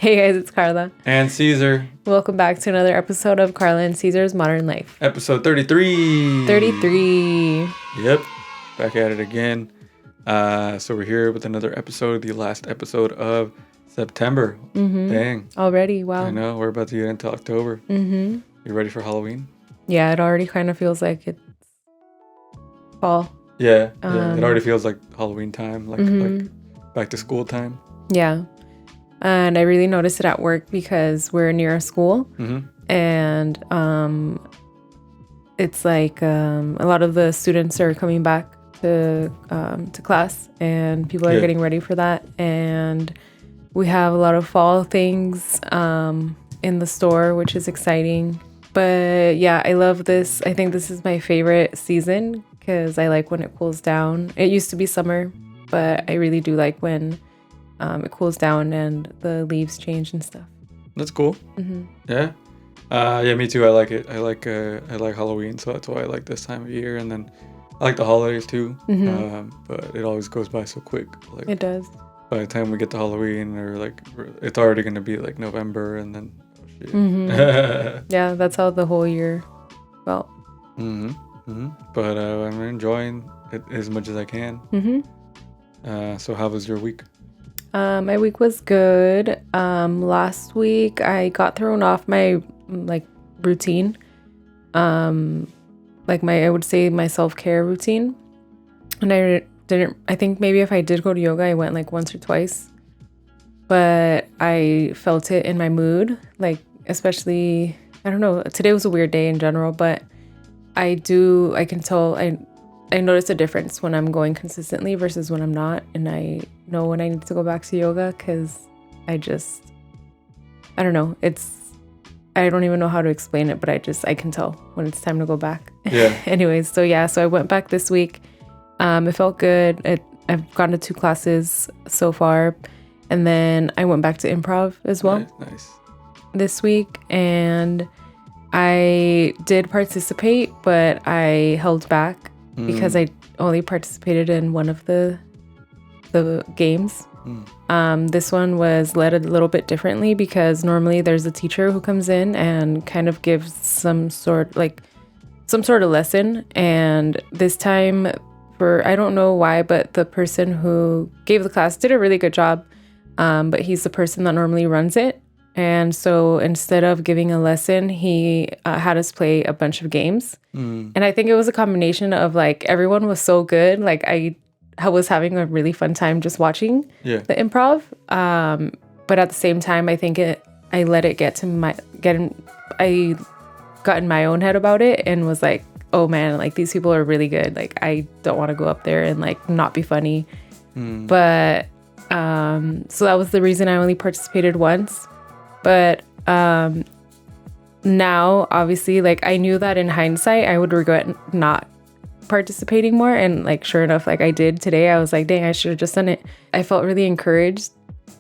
Hey guys, it's Carla. And Cesar. Welcome back to another episode of Carla and Cesar's Modern Life. Episode 33. 33. Yep. Back at it again. So we're here with another episode, the last episode of September. Mm-hmm. Dang. Already, wow. I know, we're about to get into October. Mm-hmm. You ready for Halloween? Yeah, it already kind of feels like it's fall. Yeah. It already feels like Halloween time, like back to school time. Yeah. And I really noticed it at work because we're near a school. Mm-hmm. And it's like a lot of the students are coming back to class, and people are getting ready for that. And we have a lot of fall things in the store, which is exciting. But yeah, I love this. I think this is my favorite season because I like when it cools down. It used to be summer, but I really do like when it cools down and the leaves change and stuff. That's cool. Mm-hmm. Yeah. Yeah, me too. I like it. I like Halloween, so that's why I like this time of year. And then I like the holidays too. Mm-hmm. But it always goes by so quick. Like, it does. By the time we get to Halloween, or like it's already gonna be like November, and then oh shit. Mm-hmm. Yeah, that's how the whole year felt. But I'm enjoying it as much as I can. So how was your week? My week was good. Last week I got thrown off my routine. I would say my self-care routine. And I think maybe if I did go to yoga, I went like once or twice. But I felt it in my mood, especially, I don't know, today was a weird day in general, but I can tell, I notice a difference when I'm going consistently versus when I'm not. And I know when I need to go back to yoga because I don't know. I don't even know how to explain it, but I can tell when it's time to go back. Yeah. Anyways, so I went back this week. It felt good. I've gone to 2 classes so far. And then I went back to improv as well. Nice. This week. And I did participate, but I held back. Because I only participated in one of the games. This one was led a little bit differently because normally there's a teacher who comes in and kind of gives some sort of lesson. And this time, I don't know why, but the person who gave the class did a really good job. But he's the person that normally runs it. And so instead of giving a lesson, he had us play a bunch of games. And I think it was a combination of everyone was so good. I was having a really fun time just watching the improv. But at the same time, I think I let it I got in my own head about it and was like, oh man, these people are really good. I don't want to go up there and not be funny. But so that was the reason I only participated once. But now, obviously, I knew that in hindsight, I would regret not participating more. And sure enough, I did today, I was like, dang, I should have just done it. I felt really encouraged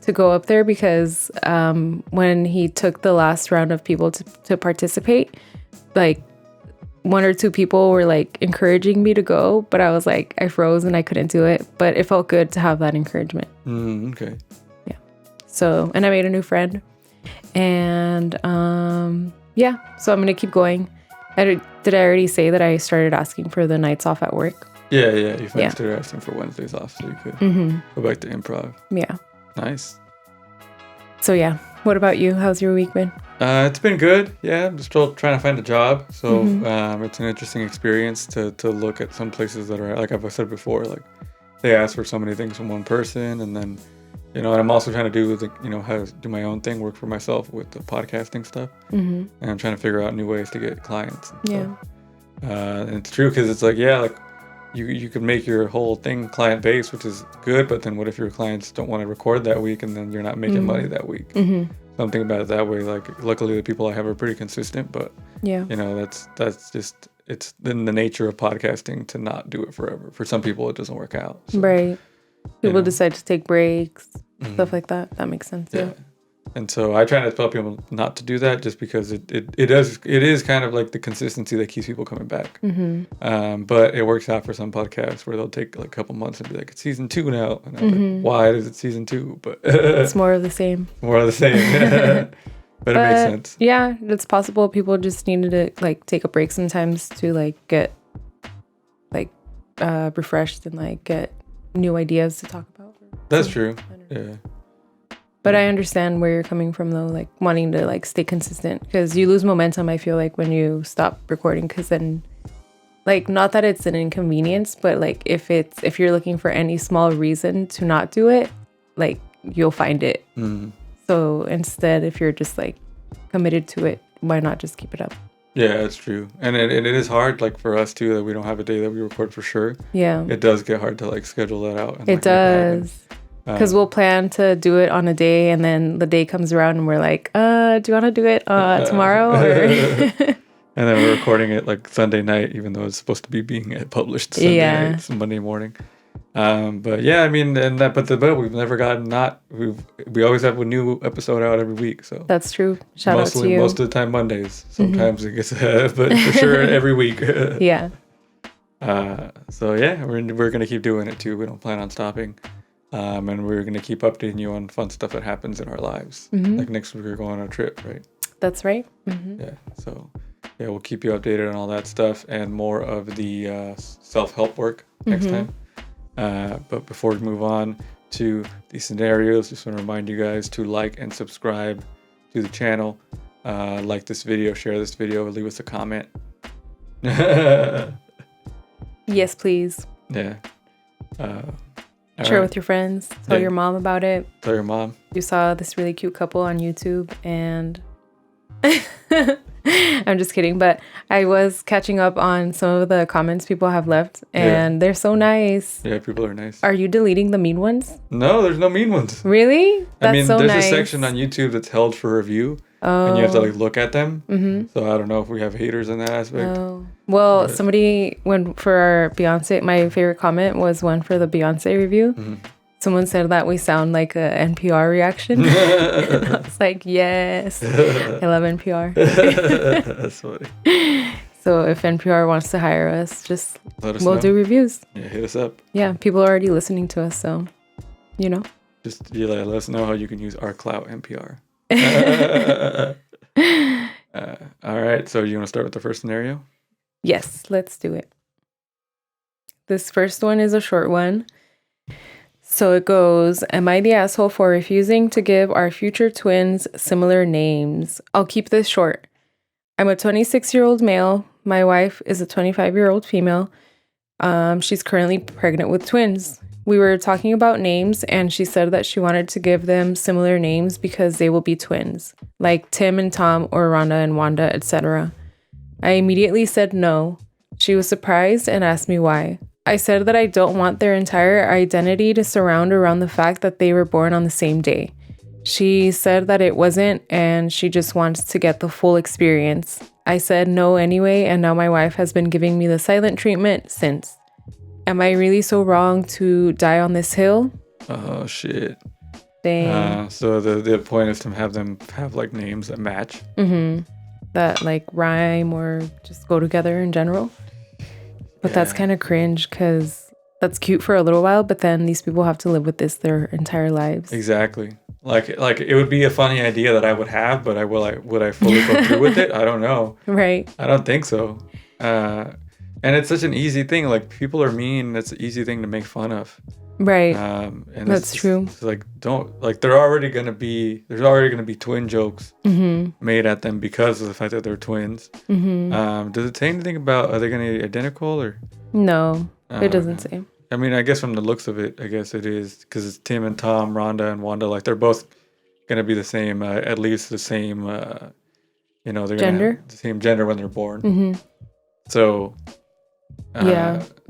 to go up there because when he took the last round of people to participate, 1 or 2 people were encouraging me to go. But I was I froze and I couldn't do it. But it felt good to have that encouragement. Okay. Yeah. So, and I made a new friend. And so I'm gonna keep going. Did I already say that I started asking for the nights off at work? Yeah. You started asking for Wednesdays off so you could go back to improv. Yeah. Nice. So yeah, what about you? How's your week been? It's been good. Yeah, I'm still trying to find a job. So it's an interesting experience to look at some places that are, like I've said before, they ask for so many things from one person, and then and I'm also trying to do how to do my own thing, work for myself with the podcasting stuff. And I'm trying to figure out new ways to get clients. And and it's true because it's you could make your whole thing client based, which is good. But then what if your clients don't want to record that week and then you're not making money that week? Something about it that way. Luckily the people I have are pretty consistent, but that's just, it's in the nature of podcasting to not do it forever. For some people it doesn't work out. So, right. People decide to take breaks, stuff like that. That makes sense. Yeah. And so I try to tell people not to do that, just because it is kind of like the consistency that keeps people coming back. But it works out for some podcasts where they'll take like a couple months and be like, it's season 2 now. And I'm like, why is it season 2? But it's more of the same. More of the same. But it makes sense. Yeah, it's possible people just needed to like take a break sometimes to like get like refreshed and like get new ideas to talk about. That's true. Yeah. But I understand where you're coming from though, like wanting to like stay consistent, because you lose momentum, I feel like, when you stop recording, because then like, not that it's an inconvenience, but like if you're looking for any small reason to not do it, like you'll find it. So instead, if you're just like committed to it, why not just keep it up? Yeah, it's true. And it is hard, like for us too, that we don't have a day that we record for sure. Yeah. It does get hard to like schedule that out. And, it does. Because we'll plan to do it on a day, and then the day comes around and we're like, do you want to do it tomorrow? And then we're recording it like Sunday night, even though it's supposed to be being published Sunday night, it's Monday morning. But yeah, I mean, but we've never gotten we always have a new episode out every week. So that's true. Shout out to you. Most of the time Mondays. Sometimes it gets, but for sure every week. Yeah. So yeah, we're gonna keep doing it too. We don't plan on stopping. And we're gonna keep updating you on fun stuff that happens in our lives. Like next week we're going on a trip, right? That's right. Yeah. So yeah, we'll keep you updated on all that stuff and more of the self-help work next time. But before we move on to the scenarios, just want to remind you guys to like and subscribe to the channel. Like this video, share this video, leave us a comment. Yes, please. Yeah. Share with your friends. Tell your mom about it. Tell your mom. You saw this really cute couple on YouTube, and I'm just kidding, but I was catching up on some of the comments people have left, and they're so nice. Yeah, people are nice. Are you deleting the mean ones? No, there's no mean ones. Really? That's so there's nice. a section on YouTube that's held for review, and you have to like look at them. So I don't know if we have haters in that aspect. Well, somebody went for our Beyonce. My favorite comment was one for the Beyonce review. Someone said that we sound like a NPR reaction. I was like, yes, I love NPR. That's funny. So if NPR wants to hire us, just we'll know. do reviews. Yeah, hit us up. Yeah, people are already listening to us, so you know. Just let us know how you can use our clout NPR. All right, so you want to start with the first scenario? Yes, let's do it. This first one is a short one. So it goes, am I the asshole for refusing to give our future twins similar names? I'll keep this short. I'm a 26-year-old male. My wife is a 25-year-old female. She's currently pregnant with twins. We were talking about names, and she said that she wanted to give them similar names because they will be twins, like Tim and Tom or Rhonda and Wanda, etc. I immediately said no. She was surprised and asked me why. I said that I don't want their entire identity to surround around the fact that they were born on the same day. She said that it wasn't, and she just wants to get the full experience. I said no anyway, and now my wife has been giving me the silent treatment since. Am I really so wrong to die on this hill? Oh, shit. Dang. So the point is to have them have like names that match. That like rhyme or just go together in general. But that's kind of cringe, because that's cute for a little while, but then these people have to live with this their entire lives. Exactly. Like it would be a funny idea that I would have, but would I fully go through with it? I don't know. Right. I don't think so. And it's such an easy thing. Like, people are mean. It's an easy thing to make fun of. Right. And that's true. It's like, there's already gonna be twin jokes made at them because of the fact that they're twins. Does it say anything about, are they gonna be identical or? No, it doesn't say. I mean, I guess from the looks of it, I guess it is, because it's Tim and Tom, Rhonda and Wanda. Like, they're both gonna be the same, at least the same, they're gonna have the same gender when they're born. So.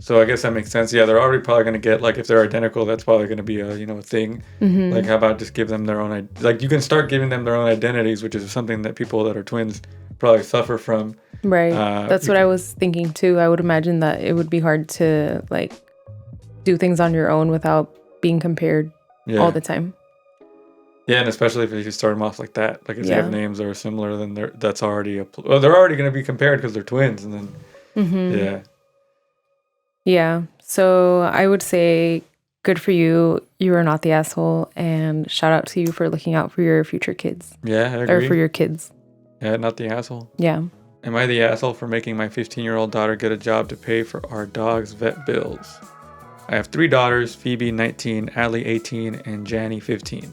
So I guess that makes sense. Yeah, they're already probably going to get, like, if they're identical, that's probably going to be a thing. Like, how about just give them their own, like, you can start giving them their own identities, which is something that people that are twins probably suffer from. Right. That's what I was thinking too. I would imagine that it would be hard to like do things on your own without being compared all the time. Yeah, and especially if you start them off like that, like if they have Yeah. names that are similar, then that's already well, they're already going to be compared because they're twins, and then yeah, Yeah. So I would say good for you. You are not the asshole. And shout out to you for looking out for your future kids. yeah, I Or agree. for your kids. Yeah, not the asshole. Yeah. Am I the asshole for making my 15-year-old daughter get a job to pay for our dog's vet bills? I have 3 daughters: Phoebe 19, Allie 18, and Janny 15.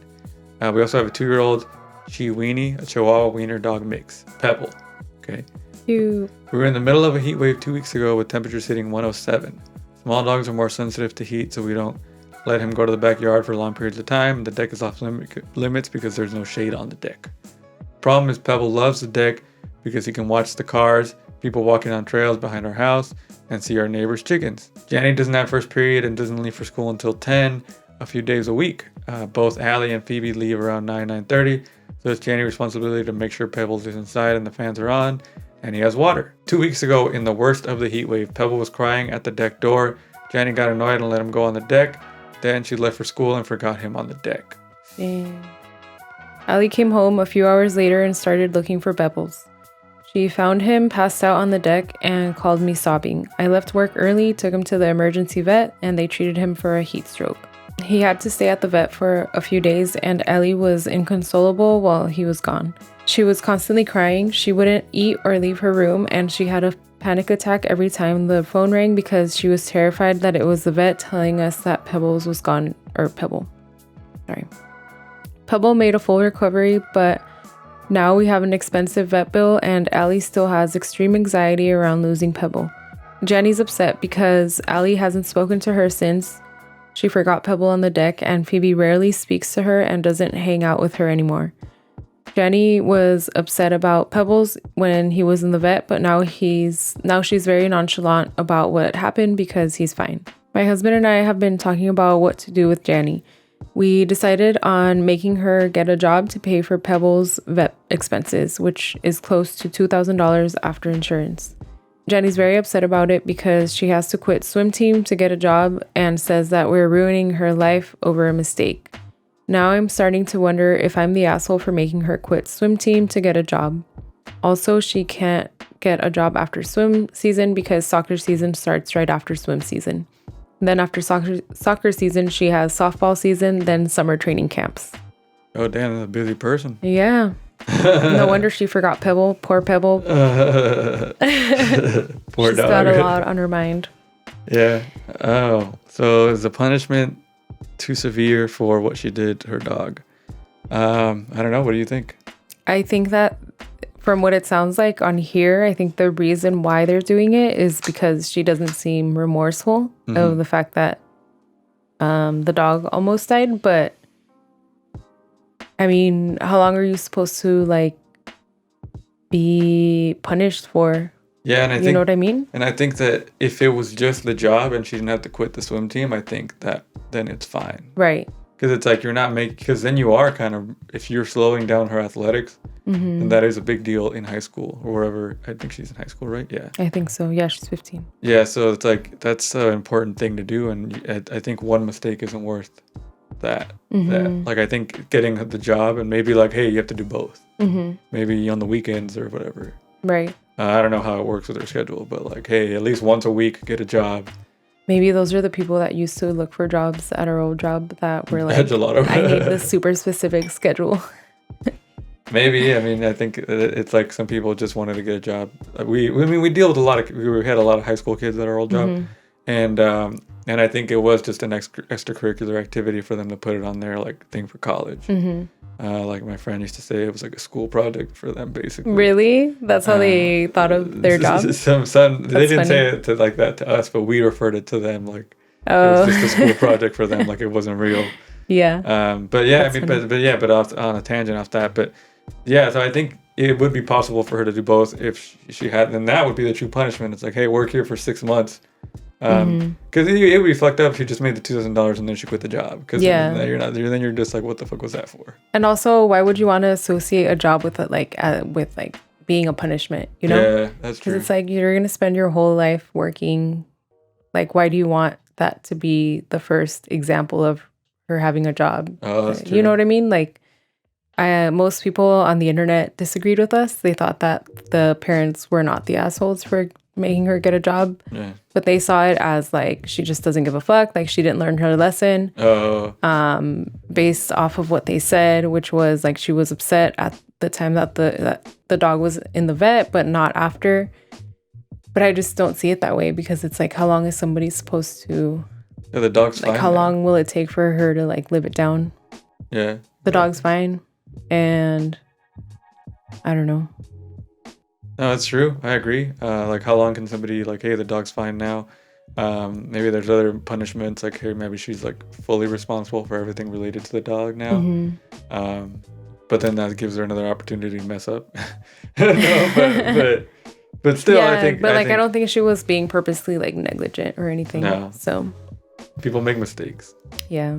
We also have a 2-year-old Chiweenie, a Chihuahua wiener dog mix, Pebble. Okay. You. We were in the middle of a heat wave 2 weeks ago with temperatures hitting 107. Small dogs are more sensitive to heat, so we don't let him go to the backyard for long periods of time. The deck is off limits because there's no shade on the deck. Problem is, Pebble loves the deck because he can watch the cars, people walking on trails behind our house, and see our neighbors' chickens. Janny doesn't have first period and doesn't leave for school until 10, a few days a week. Both Allie and Phoebe leave around 9:30, so it's Janny's responsibility to make sure Pebbles is inside and the fans are on, and he has water. 2 weeks ago, in the worst of the heat wave, Pebble was crying at the deck door. Janny got annoyed and let him go on the deck. Then she left for school and forgot him on the deck. Dang. Allie came home a few hours later and started looking for Pebbles. She found him passed out on the deck and called me sobbing. I left work early, took him to the emergency vet, and they treated him for a heat stroke. He had to stay at the vet for a few days, and Ellie was inconsolable while he was gone. She was constantly crying. She wouldn't eat or leave her room, and she had a panic attack every time the phone rang because she was terrified that it was the vet telling us that Pebbles was gone, or Pebble. Sorry. Pebble made a full recovery, but now we have an expensive vet bill, and Allie still has extreme anxiety around losing Pebble. Jenny's upset because Allie hasn't spoken to her since she forgot Pebble on the deck, and Phoebe rarely speaks to her and doesn't hang out with her anymore. Jenny was upset about Pebbles when he was in the vet, but now she's very nonchalant about what happened because he's fine. My husband and I have been talking about what to do with Jenny. We decided on making her get a job to pay for Pebble's vet expenses, which is close to $2,000 after insurance. Jenny's very upset about it because she has to quit swim team to get a job and says that we're ruining her life over a mistake. Now I'm starting to wonder if I'm the asshole for making her quit swim team to get a job. Also, she can't get a job after swim season because soccer season starts right after swim season. Then after soccer season, she has softball season, then summer training camps. Oh, damn, that's a busy person. Yeah. No wonder she forgot Pebble. Poor Pebble. Poor She's dog. got a lot on her mind. Yeah. Oh, so is the punishment too severe for what she did to her dog? I don't know. What do you think? I think that from what it sounds like on here, I think the reason why they're doing it is because she doesn't seem remorseful of the fact that the dog almost died. But I mean, how long are you supposed to be punished for? Yeah, and I think, you know what I mean? And I think that if it was just the job and she didn't have to quit the swim team, I think that then it's fine. Right. Because it's like you're not making, because then you are kind of, if you're slowing down her athletics, then that is a big deal in high school or wherever. I think she's in high school, right? Yeah. I think so. Yeah, she's 15. Yeah, so it's like, that's an important thing to do. And I think one mistake isn't worth that. Like, I think getting the job and maybe like, hey, you have to do both. Maybe on the weekends or whatever. Right. I don't know how it works with her schedule, but like, hey, at least once a week, get a job. Maybe those are the people that used to look for jobs at our old job that were like, I need this super specific schedule. Maybe. I mean, I think it's like some people just wanted to get a job. We deal with we had a lot of high school kids at our old job. And I think it was just an extracurricular activity for them to put it on their like thing for college. Like my friend used to say, it was like a school project for them, basically. Really? That's how they thought of their job? They didn't say it like that to us, but we referred it to them like it was just a school project for them, like it wasn't real. Yeah. But yeah, I mean, but on a tangent off that, but yeah, so I think it would be possible for her to do both if she had, and that would be the true punishment. It's like, hey, work here for 6 months. Because it would be fucked up if she just made the $2,000 and then she quit the job. Because then you're just like, what the fuck was that for? And also, why would you want to associate a job with it, with being a punishment? You know? Yeah, that's true. Because it's like you're gonna spend your whole life working. Like, why do you want that to be the first example of her having a job? Oh, that's true. You know what I mean? Like, most people on the internet disagreed with us. They thought that the parents were not the assholes for making her get a job. Yeah. But they saw it as like she just doesn't give a fuck. Like she didn't learn her lesson. Oh. Based off of what they said, which was like she was upset at the time that the dog was in the vet, but not after. But I just don't see it that way because it's like, how long is somebody supposed to? Yeah, the dog's fine. Like, how long will it take for her to like live it down? Yeah. The dog's fine, and I don't know. No, that's true. I agree. Like, how long can somebody like, hey, the dog's fine now? Maybe there's other punishments, like, hey, maybe she's like fully responsible for everything related to the dog now. Mm-hmm. But then that gives her another opportunity to mess up. No, but still, yeah, I think. I don't think she was being purposely like negligent or anything. No. So people make mistakes. Yeah.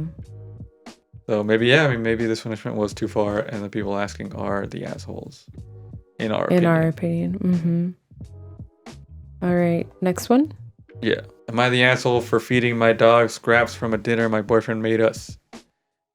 So maybe this punishment was too far, and the people asking are the assholes, in our opinion. Mm-hmm. All right, next one. Yeah. Am I the asshole for feeding my dog scraps from a dinner my boyfriend made us?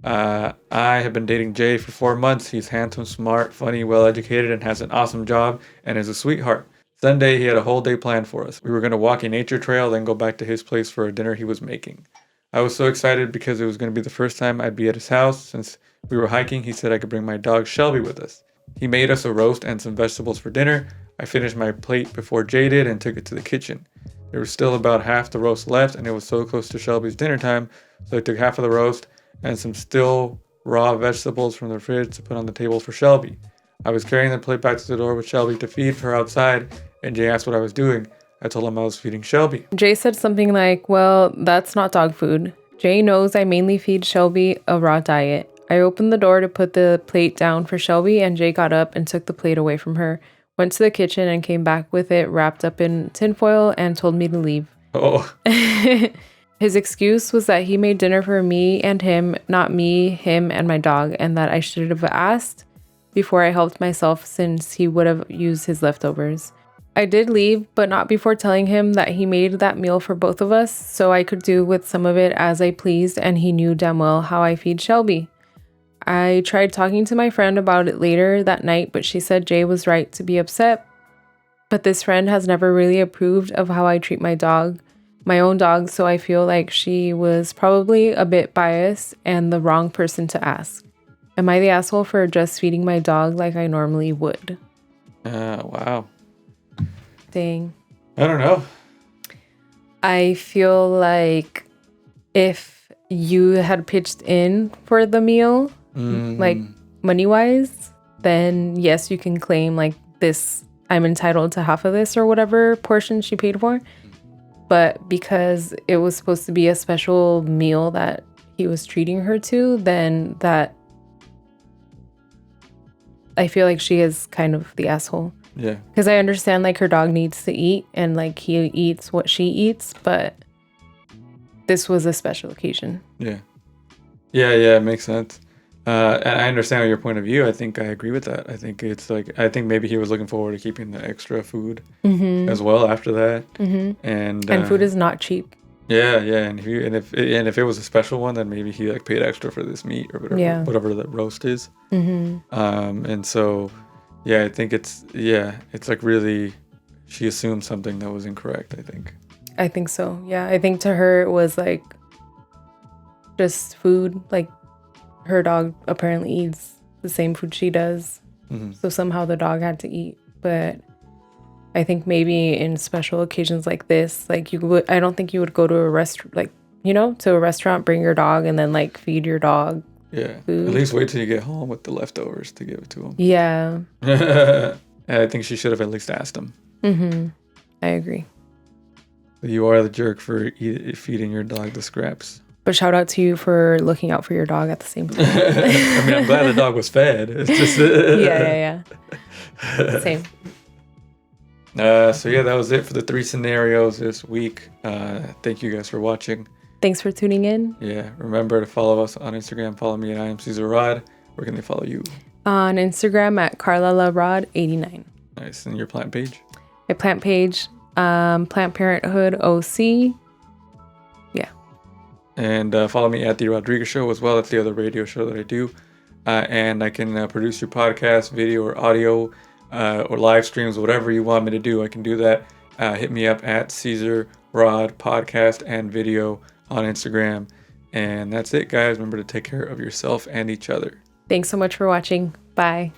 I have been dating Jay for 4 months. He's handsome, smart, funny, well-educated, and has an awesome job, and is a sweetheart. Sunday, he had a whole day planned for us. We were going to walk a nature trail, then go back to his place for a dinner he was making. I was so excited because it was going to be the first time I'd be at his house. Since we were hiking, he said I could bring my dog Shelby with us. He made us a roast and some vegetables for dinner. I finished my plate before Jay did and took it to the kitchen. There was still about half the roast left, and it was so close to Shelby's dinner time, so I took half of the roast and some still raw vegetables from the fridge to put on the table for Shelby. I was carrying the plate back to the door with Shelby to feed her outside, and Jay asked what I was doing. I told him I was feeding Shelby. Jay said something like, well, that's not dog food. Jay knows I mainly feed Shelby a raw diet. I opened the door to put the plate down for Shelby, and Jay got up and took the plate away from her, went to the kitchen and came back with it wrapped up in tinfoil and told me to leave. Oh. His excuse was that he made dinner for me and him, not me, him, and my dog, and that I should have asked before I helped myself since he would have used his leftovers. I did leave, but not before telling him that he made that meal for both of us so I could do with some of it as I pleased, and he knew damn well how I feed Shelby. I tried talking to my friend about it later that night, but she said Jay was right to be upset. But this friend has never really approved of how I treat my dog, my own dog, so I feel like she was probably a bit biased and the wrong person to ask. Am I the asshole for just feeding my dog like I normally would? Wow. Dang. I don't know. I feel like if you had pitched in for the meal, like money-wise, then yes, you can claim like this, I'm entitled to half of this or whatever portion she paid for. But because it was supposed to be a special meal that he was treating her to, then that I feel like she is kind of the asshole. Yeah. Because I understand like her dog needs to eat and like he eats what she eats, but this was a special occasion. Yeah. Yeah, it makes sense. And I understand your point of view. I think I agree with that. I think it's like, I think maybe he was looking forward to keeping the extra food as well after that. Mm-hmm. And food is not cheap. Yeah. And if it was a special one, then maybe he like paid extra for this meat or whatever the roast is. Mm-hmm. And so, yeah, I think it's like really, she assumed something that was incorrect, I think. I think so. Yeah. I think to her it was like just food, like, her dog apparently eats the same food she does. Mm-hmm. So somehow the dog had to eat. But I think maybe in special occasions like this, like I don't think you would go to a restaurant, like, to a restaurant, bring your dog and then like feed your dog. Yeah. Food. At least wait till you get home with the leftovers to give it to him. Yeah. I think she should have at least asked him. Mm-hmm. I agree. You are the jerk for feeding your dog the scraps. But shout out to you for looking out for your dog at the same time. I mean, I'm glad the dog was fed. It's just yeah. Same. So yeah, that was it for the 3 scenarios this week. Thank you guys for watching. Thanks for tuning in. Yeah, remember to follow us on Instagram. Follow me at I am Cesar Rod. Where can they follow you? On Instagram at Carla Rod 89. Nice. And your plant page? My plant page, Plant Parenthood OC. Yeah. And follow me at The Rodriguez Show as well. That's the other radio show that I do. and I can produce your podcast, video or audio, or live streams, whatever you want me to do. I can do that. Hit me up at Cesar Rod Podcast and Video on Instagram. And that's it, guys. Remember to take care of yourself and each other. Thanks so much for watching. Bye.